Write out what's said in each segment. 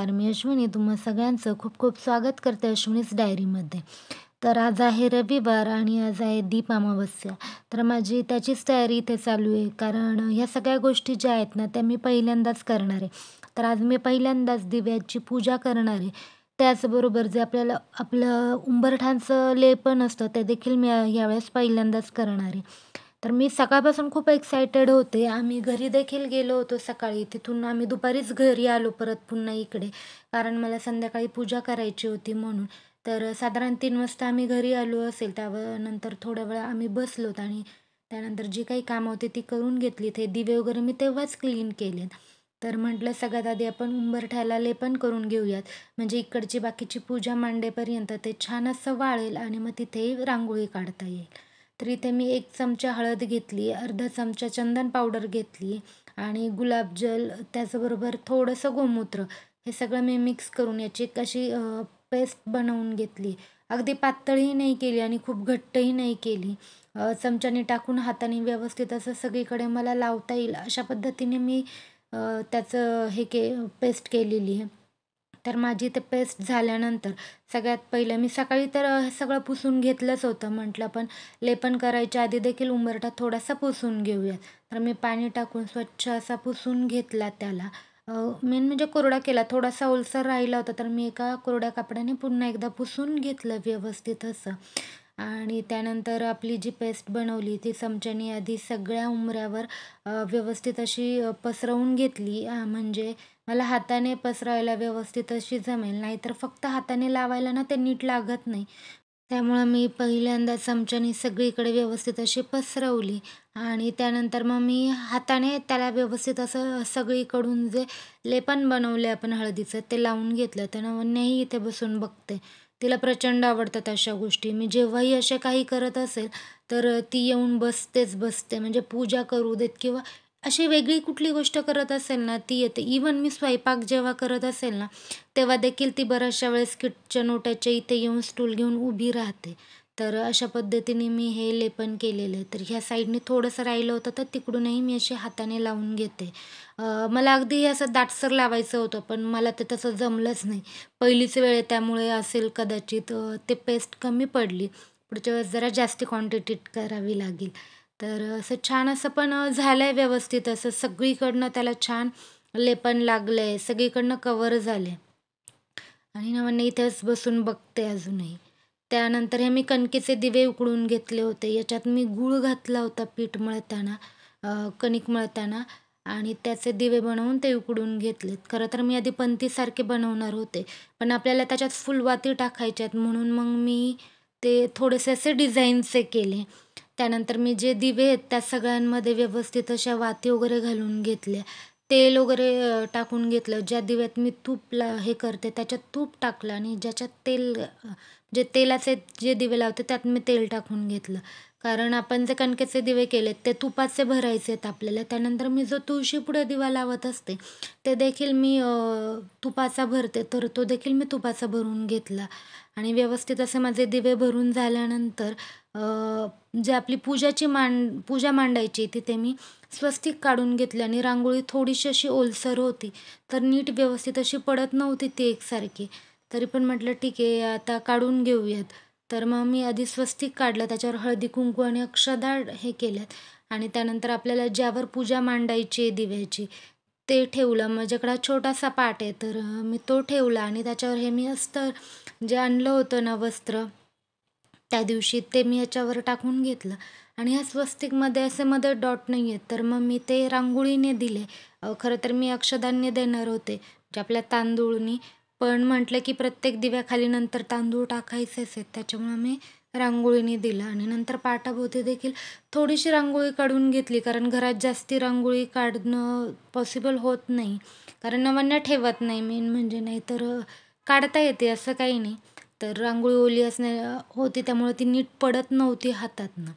नमस्कार. मी अश्विनी तुम्हा सगळ्यांचं खूप खूप स्वागत करते अश्विनीज डायरीमध्ये. तर आज आहे रविवार आणि आज आहे दीप अमावस्या. तर माझी त्याचीच तयारी इथे चालू आहे. कारण ह्या सगळ्या गोष्टी ज्या आहेत ना, त्या मी पहिल्यांदाच करणार आहे. तर आज मी पहिल्यांदाच दिव्याची पूजा करणार आहे. त्याचबरोबर जे आपल्याला आपलं उंबरठ्याचं लेपन असतं, ते देखील मी यावेळेस पहिल्यांदाच करणार आहे. तर मी सकाळपासून खूप एक्सायटेड होते. आम्ही घरी देखील गेलो होतो सकाळी. तिथून आम्ही दुपारीच घरी आलो परत पुन्हा इकडे. कारण मला संध्याकाळी पूजा करायची होती म्हणून. तर साधारण 3 वाजता आम्ही घरी आलो असेल. नंतर थोड्या वेळ आम्ही बसलोत आणि त्यानंतर जी काही कामं होती ती करून घेतली. ते दिवे वगैरे मी तेव्हाच क्लीन केलेत. तर म्हटलं सगळ्यात आधी आपण उंबरठ्याला लेपन करून घेऊयात. म्हणजे इकडची बाकीची पूजा मांडेपर्यंत ते छान असं वाळेल आणि मग तिथेही रांगोळी काढता येईल. तर इथे मी 1 चमचा हळद घेतली, अर्धा चमचा चंदन पावडर घेतली आणि गुलाबजल, त्याचबरोबर थोडंसं गोमूत्र, हे सगळं मी मिक्स करून याची एक अशी पेस्ट बनवून घेतली. अगदी पातळही नाही केली आणि खूप घट्टही नाही केली. चमच्याने टाकून हाताने व्यवस्थित असं सगळीकडे मला लावता येईल अशा पद्धतीने मी त्याचं पेस्ट केलेली आहे. तर माझी ते पेस्ट झाल्यानंतर सगळ्यात पहिलं मी सकाळी तर हे सगळं पुसून घेतलंच होतं. म्हटलं पण लेपन करायच्या आधी देखील उंबरठा थोडासा पुसून घेऊयात. तर मी पाणी टाकून स्वच्छ असा पुसून घेतला त्याला. मेन म्हणजे कोरडा केला. थोडासा ओलसर राहिला होता तर मी एका कोरड्या कापडाने पुन्हा एकदा पुसून घेतलं व्यवस्थित असं. आणि त्यानंतर आपली जी पेस्ट बनवली ती चमच्याने आधी सगळ्या उंबऱ्यावर व्यवस्थित अशी पसरवून घेतली. म्हणजे मला हाताने पसरवायला व्यवस्थित अशी जमेल. नाहीतर फक्त हाताने लावायला ना ते नीट लागत नाही. त्यामुळं मी पहिल्यांदा चमच्याने सगळीकडे व्यवस्थित अशी पसरवली आणि त्यानंतर मग मी हाताने त्याला व्यवस्थित असं सगळीकडून जे लेपन बनवले आपण हळदीचं ते लावून घेतलं. तर नवन्याही इथे बसून बघते. तिला प्रचंड आवडतात अशा गोष्टी. मी जेव्हाही असे काही करत असेल, तर ती येऊन बसतेच बसते. म्हणजे पूजा करू देत किंवा अशी वेगळी कुठली गोष्ट करत असेल ना, ती येते. इव्हन मी स्वयंपाक जेव्हा करत असेल ना, तेव्हा देखील ती बऱ्याचशा वेळेस किचन ओट्याच्या इथे येऊन स्टूल घेऊन उभी राहते. तर अशा पद्धतीने मी हे लेपन केलेलं आहे. तर ह्या साईडने थोडंसं राहिलं होतं, तर तिकडूनही मी अशी हाताने लावून घेते. मला अगदी हे असं दाटसर लावायचं होतं, पण मला ते तसं जमलंच नाही. पहिलीच वेळ आहे त्यामुळे असेल कदाचित ते पेस्ट कमी पडली. पुढच्या वेळेस जरा जास्ती क्वांटिटीत करावी लागेल. तर असं छान असं पण झालंय व्यवस्थित असं सगळीकडनं त्याला छान लेपन लागलंय, सगळीकडनं कव्हर झालंय. आणि ना मग इथेच बसून बघते अजूनही. त्यानंतर हे मी कणकेचे दिवे उकडून घेतले होते. याच्यात मी गूळ घातला होता पीठ मळताना, कणिक मळताना आणि त्याचे दिवे बनवून ते उकडून घेतलेत. खरं तर मी आधी पंतीसारखे बनवणार होते. पण आपल्याला त्याच्यात फुलवाती टाकायच्यात म्हणून मग मी ते थोडेसे असे डिझाईनचे केले. त्यानंतर मी जे दिवे आहेत त्या सगळ्यांमध्ये व्यवस्थित अशा वाती वगैरे घालून घेतल्या. तेल वगैरे टाकून घेतलं. ज्या दिव्यात मी हे करते त्याच्यात तूप टाकलं आणि ज्याच्यात जे तेलाचे जे दिवे लावते त्यात मी तेल टाकून घेतलं. कारण आपण जे कणकेचे दिवे केलेत ते तुपाचे भरायचे आहेत आपल्याला. त्यानंतर मी जो तुळशीपुढे दिवा लावत असते ते देखील मी तुपाचा भरते. तर तो देखील मी तुपाचा भरून घेतला आणि व्यवस्थित असे माझे दिवे भरून झाल्यानंतर जे आपली पूजा मांडायची तिथे मी स्वस्तिक काढून घेतले आणि रांगोळी थोडीशी अशी ओलसर होती. तर नीट व्यवस्थित अशी पडत नव्हती ती एकसारखी. तरी पण म्हटलं ठीक आहे आता काढून घेऊयात. तर मग मी आधी स्वस्तिक काढलं, त्याच्यावर हळदी-कुंकू आणि अक्षदा हे केल्यात आणि त्यानंतर आपल्याला ज्यावर पूजा मांडायची आहे दिव्याची, ते ठेवलं. माझ्याकडे हा छोटासा पाट आहे, तर मी तो ठेवला आणि त्याच्यावर हे मी अस्तर जे आणलं होतं ना वस्त्र, त्या दिवशी ते मी ह्याच्यावर टाकून घेतलं आणि ह्या स्वस्तिकमध्ये असे मध्ये डॉट नाही आहेत, तर मग मी ते रांगोळीने दिले. खरं तर मी अक्षदांनी देणार होते, जे आपल्या तांदूळनी. पण म्हटलं की प्रत्येक दिव्याखाली नंतर तांदूळ टाकायचेच आहेत, त्याच्यामुळं मी रांगोळीने दिलं आणि नंतर पाटाभोवती देखील थोडीशी रांगोळी काढून घेतली. कारण घरात जास्ती रांगोळी काढणं पॉसिबल होत नाही. कारण नवन्या ठेवत नाही मेन म्हणजे, नाही तर काढता येते असं काही नाही. तर रांगोळी ओली होती त्यामुळे ती नीट पडत नव्हती हातातनं.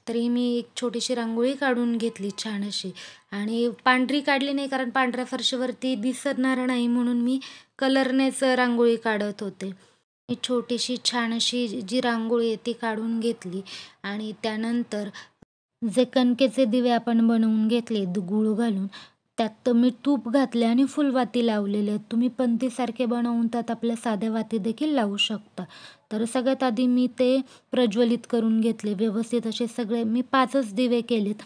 तरी मी एक छोटीशी रांगोळी काढून घेतली छान अशी आणि पांढरी काढली नाही कारण पांढऱ्या फरशीवरती दिसणार नाही म्हणून मी कलरनेच रांगोळी काढत होते. एक छोटीशी छान अशी जी रांगोळी आहे ती काढून घेतली आणि त्यानंतर जे कणकेचे दिवे आपण बनवून घेतले गूळ घालून, त्यात मी तूप घातले आणि फुलवाती लावलेले आहेत. तुम्ही पणतीसारखे बनवून त्यात आपल्या साध्या वाती देखील लावू शकता. तर सगळ्यात आधी मी ते प्रज्वलित करून घेतले. व्यवस्थित असे सगळे मी 5च दिवे केलेत.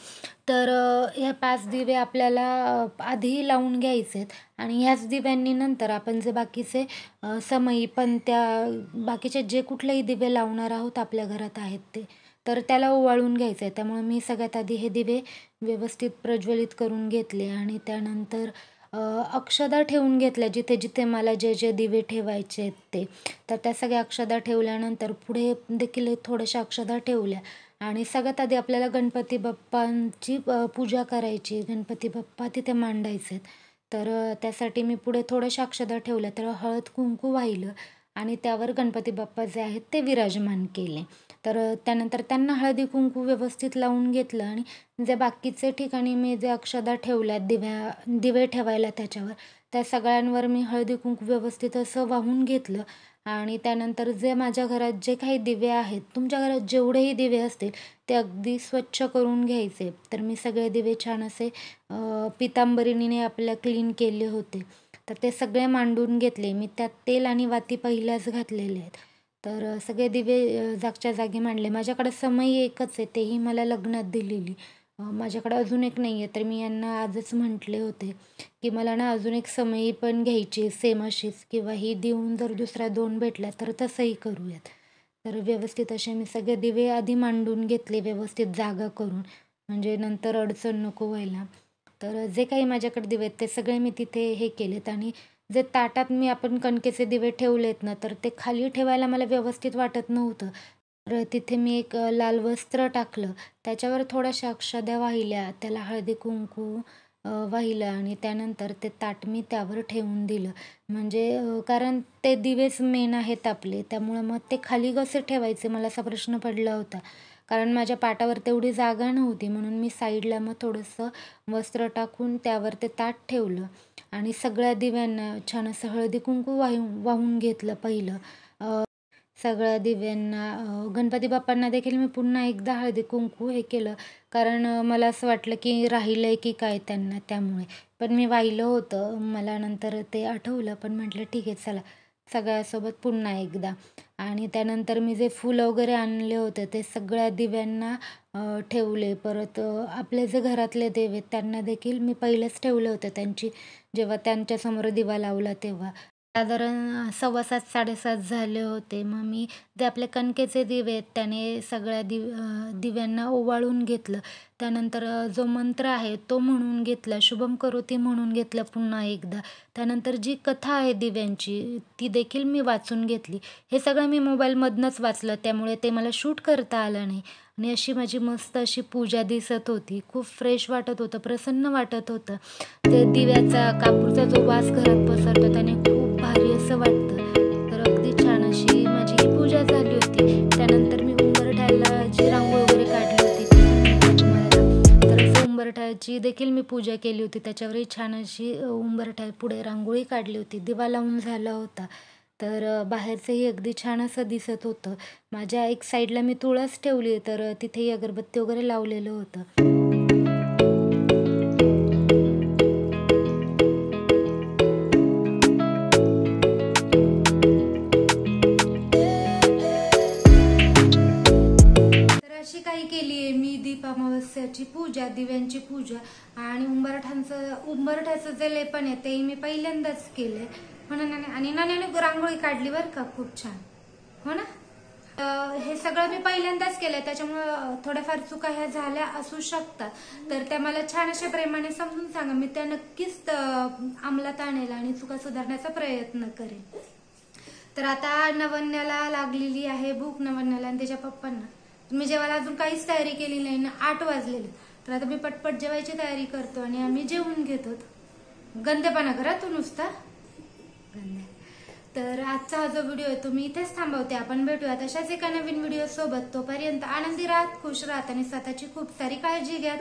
तर ह्या 5 दिवे आपल्याला आधी लावून घ्यायचे आहेत आणि ह्याच दिव्यांनी नंतर आपण जे बाकीचे समई, पणत्या, बाकीचे जे कुठलेही दिवे लावणार आहोत आपल्या घरात आहेत ते, तर त्याला ओवाळून घ्यायचं आहे. त्यामुळे मी सगळ्यात आधी हे दिवे व्यवस्थित प्रज्वलित करून घेतले आणि त्यानंतर अक्षदा ठेवून घेतल्या जिथे जिथे मला जे जे दिवे ठेवायचे आहेत ते. तर त्या सगळ्या अक्षदा ठेवल्यानंतर पुढे देखील थोड्याशा अक्षदा ठेवल्या आणि सगळ्यात आधी आपल्याला गणपती बाप्पांची पूजा करायची. गणपती बाप्पा तिथे मांडायचे आहेत. तर त्यासाठी मी पुढे थोड्याशा अक्षदा ठेवल्या. तर हळद कुंकू वाहिलं आणि त्यावर गणपती बाप्पा जे आहेत ते विराजमान केले. तर त्यानंतर त्यांना हळदी कुंकू व्यवस्थित लावून घेतलं आणि जे बाकीचे ठिकाणी मी जे अक्षदा ठेवल्या दिवे ठेवायला त्याच्यावर, त्या सगळ्यांवर मी हळदी कुंकू व्यवस्थित असं वाहून घेतलं आणि त्यानंतर जे माझ्या घरात जे काही दिवे आहेत, तुमच्या घरात जेवढेही दिवे असतील ते अगदी स्वच्छ करून घ्यायचे. तर मी सगळे दिवे छान असे पितांबरीने आपल्या क्लीन केले होते. तर ते सगळे मांडून घेतले. मी त्यात तेल आणि वाती पहिल्याच घातलेले आहेत. तर सगळे दिवे जागच्या जागी मांडले. माझ्याकडे समई एकच आहे, तेही मला लग्नात दिलेली. माझ्याकडे अजून एक नाही आहे. तर मी यांना आजच म्हटले होते की मला ना अजून एक समई पण घ्यायची सेम अशीच, किंवा ही देऊन जर दुसऱ्या 2 भेटल्या तर तसंही करूयात. तर व्यवस्थित असे मी सगळे दिवे आधी मांडून घेतले व्यवस्थित जागा करून, म्हणजे नंतर अडचण नको व्हायला. तर जे काही माझ्याकडे दिवे आहेत ते सगळे मी तिथे हे केलेत आणि जे ताटात मी आपण कणकेचे दिवे ठेवलेत ना, तर ते खाली ठेवायला मला व्यवस्थित वाटत नव्हतं. तर तिथे मी एक लाल वस्त्र टाकलं, त्याच्यावर थोड्याशा अक्षदा वाहिल्या, त्याला हळदी कुंकू वाहिलं आणि त्यानंतर ते ताट मी त्यावर ठेवून दिलं. म्हणजे कारण ते दिवेच मेन आहेत आपले, त्यामुळं मग ते खाली कसे ठेवायचे मला असा प्रश्न पडला होता. कारण माझ्या पाटावर तेवढी जागा नव्हती, म्हणून मी साईडला मग थोडंसं वस्त्र टाकून त्यावर ते ताट ठेवलं आणि सगळ्या दिव्यांना छान असं हळदी कुंकू वाहून घेतलं पहिलं. सगळ्या दिव्यांना गणपती बाप्पांना देखील मी पुन्हा एकदा हळदी कुंकू हे केलं, कारण मला असं वाटलं की राहिलंय की काय त्यांना, त्यामुळे. पण मी वाहिलं होतं, मला नंतर ते आठवलं, पण म्हटलं ठीक आहे चला सगळ्यासोबत पुन्हा एकदा. आणि त्यानंतर मी जे फुलं वगैरे आणले होते ते सगळ्या दिव्यांना ठेवले. परत आपले जे घरातले देव आहेत त्यांना देखील मी पहिलेच ठेवले होते, जेव्हा त्यांच्यासमोर दिवा लावला तेव्हा. साधारण 7:15 7:30 झाले होते. मग मी जे आपले कणकेचे दिवे आहेत त्याने सगळ्या दिव्यांना ओवाळून घेतलं. त्यानंतर जो मंत्र आहे तो म्हणून घेतला, शुभम करोती म्हणून घेतलं पुन्हा एकदा. त्यानंतर जी कथा आहे दिव्यांची ती देखील मी वाचून घेतली. हे सगळं मी मोबाईलमधनंच वाचलं, त्यामुळे ते मला शूट करता आलं नाही. आणि अशी माझी मस्त अशी पूजा दिसत होती. खूप फ्रेश वाटत होतं, प्रसन्न वाटत होतं. ते दिव्याचा कापूरचा जो वास घरात पसरतो त्याने खूप भारी असं वाटतं. तर अगदी छान अशी माझी ही पूजा झाली होती. त्यानंतर मी उंबरठ्याला जी रांगोळी वगैरे काढली होती ती सांगितलं तुम्हाला. तर असं उंबरठ्याची देखील मी पूजा केली होती. त्याच्यावरही छान अशी उंबरठ्यापुढे रांगोळी काढली होती. दिवा लावून झाला होता. तर बाहेरचंही अगदी छान असं दिसत होतं. माझ्या एक साईडला मी तुळस ठेवली, तर तिथेही अगरबत्ती वगैरे लावलेलं होतं. अशी काही केली आहे मी दीप अमावस्याची पूजा, दिव्यांची पूजा आणि उंबरठ्याचं जे लेपन आहे तेही मी पहिल्यांदाच केलंय म्हणून. आणि नाण्याने रांगोळी काढली बरं का, खूप छान, हो ना. हे सगळं मी पहिल्यांदाच केलंय, त्याच्यामुळं थोड्याफार चुका ह्या झाल्या असू शकतात. तर त्या मला छान अशा प्रेमाने समजून सांगा, मी त्या नक्कीच अंमलात आणेल आणि चुका सुधारण्याचा प्रयत्न करेन. तर आता नवन्याला लागलेली आहे भूक, नवन्याला आणि त्याच्या पप्पांना. मी जेवायला अजून काहीच तयारी केली नाही ना, 8 वाजलेले. तर आता मी पटपट जेवायची तयारी करतो आणि आम्ही जेवून घेतो. गंदेपणा करा तू नुसता गंदे. तर आजचा हा जो व्हिडिओ आहे तो मी इथेच थांबवते. आपण भेटूयात अशाच एका नवीन व्हिडिओ सोबत. तोपर्यंत आनंदी राहा, खुश राहा आणि स्वतःची खूप सारी काळजी घ्या.